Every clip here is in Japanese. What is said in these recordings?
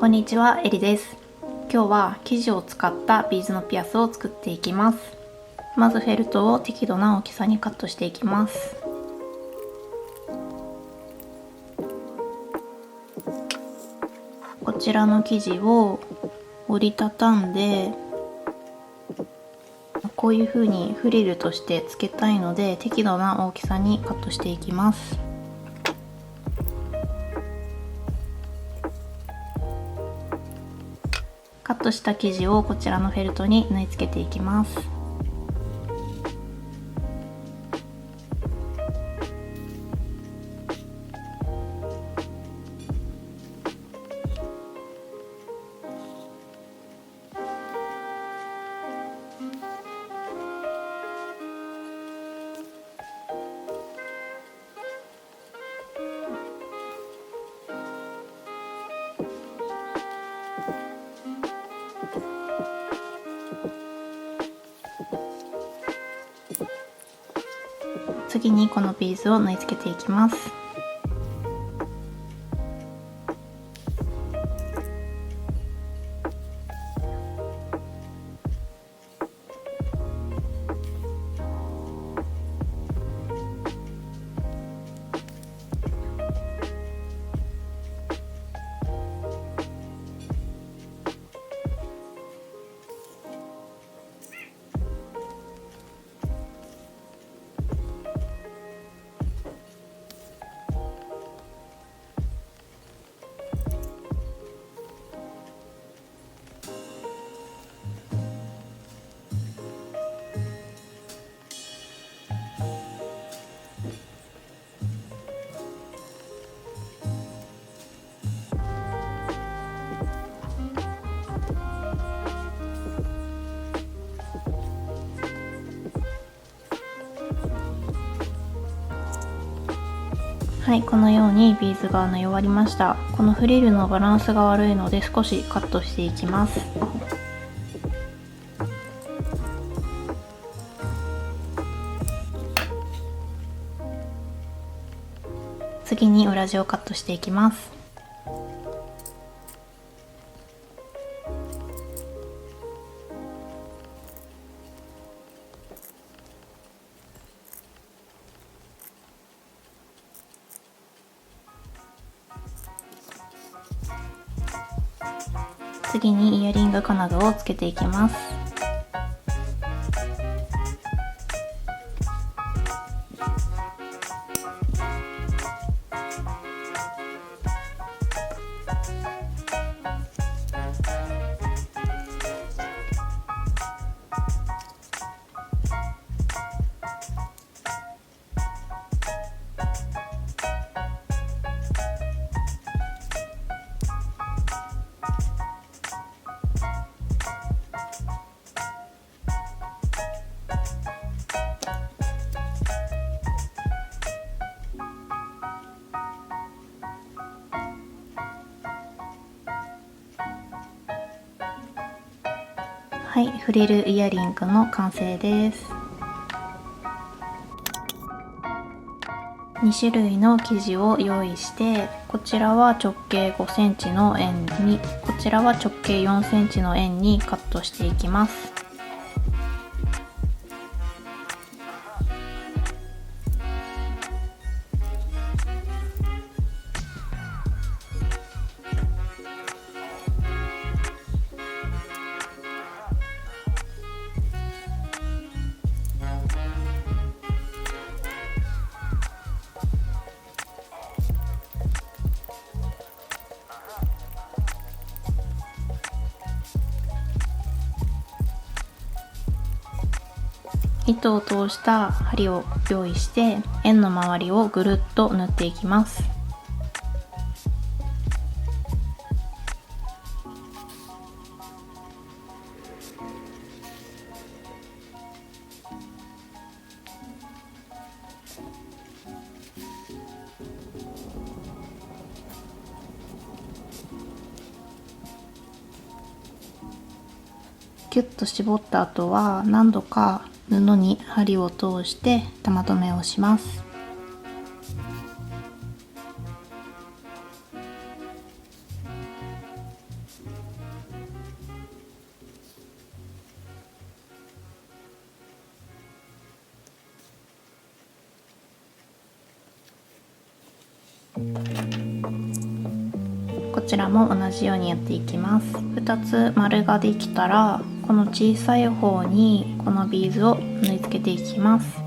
こんにちは、エリです。今日は生地を使ったビーズのピアスを作っていきます。まずフェルトを適度な大きさにカットしていきます。こちらの生地を折りたたんで、こういう風にフリルとしてつけたいので適度な大きさにカットしていきます。カットした生地をこちらのフェルトに縫い付けていきます。次にこのビーズを縫い付けていきます。はい、このようにビーズが縫い終わりました。このフリルのバランスが悪いので少しカットしていきます。次に裏地をカットしていきます。次にイヤリング金具をつけていきます。はい、フリルイヤリングの完成です。2種類の生地を用意して、こちらは直径5センチの円に、こちらは直径4センチの円にカットしていきます。糸を通した針を用意して円の周りをぐるっと縫っていきます。キュッと絞った後は何度か布に針を通して玉留めをします。こちらも同じようにやっていきます。2つ丸ができたら、この小さい方にこのビーズを縫い付けていきます。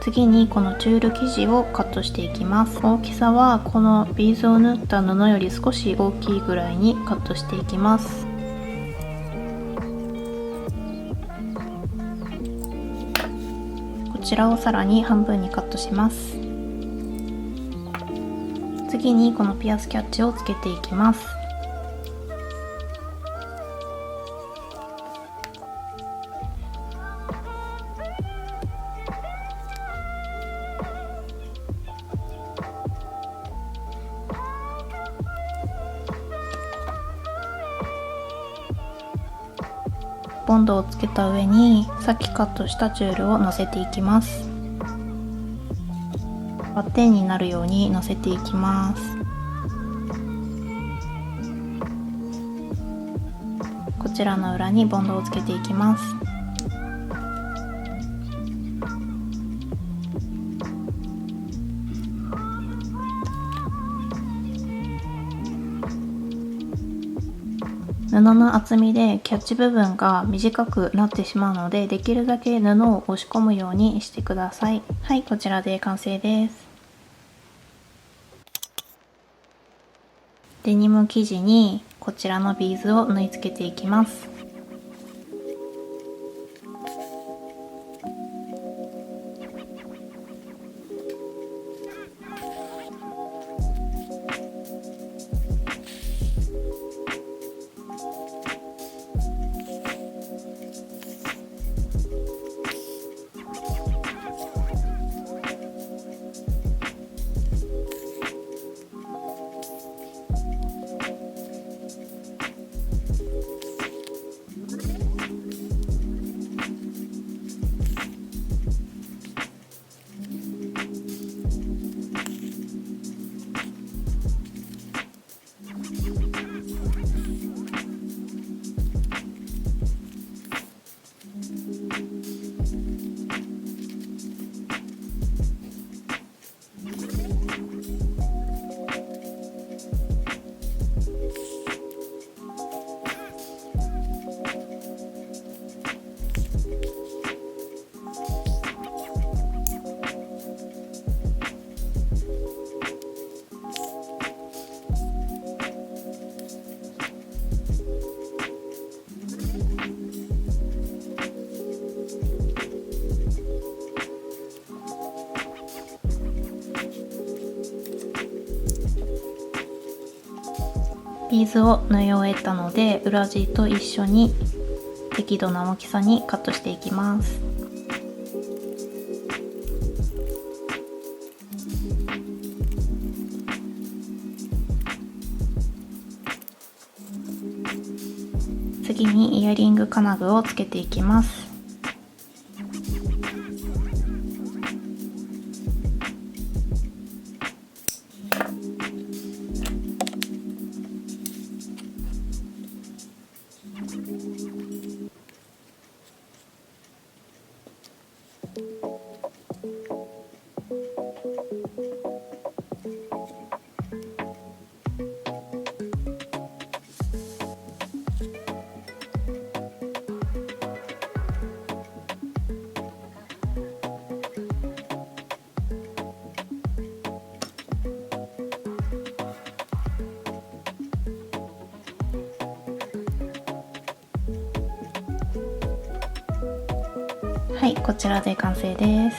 次にこのチュール生地をカットしていきます。大きさはこのビーズを縫った布より少し大きいぐらいにカットしていきます。こちらをさらに半分にカットします。次にこのピアスキャッチをつけていきます。ボンドをつけた上にさっきカットしたチュールを乗せていきます。バッテンになるように乗せていきます。こちらの裏にボンドをつけていきます。布の厚みでキャッチ部分が短くなってしまうので、できるだけ布を押し込むようにしてください。はい、こちらで完成です。デニム生地にこちらのビーズを縫い付けていきます。ビーズを縫い終えたので、裏地と一緒に適度な大きさにカットしていきます。次にイヤリング金具をつけていきます。はい、こちらで完成です。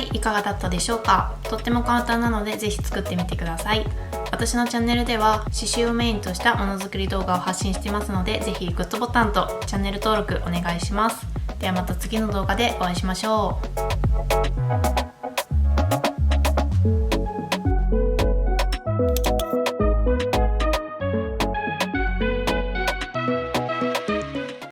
はいいかがだったでしょうか。とっても簡単なのでぜひ作ってみてください。私のチャンネルでは刺繍をメインとしたものづくり動画を発信していますので、ぜひグッドボタンとチャンネル登録お願いします。ではまた次の動画でお会いしましょう。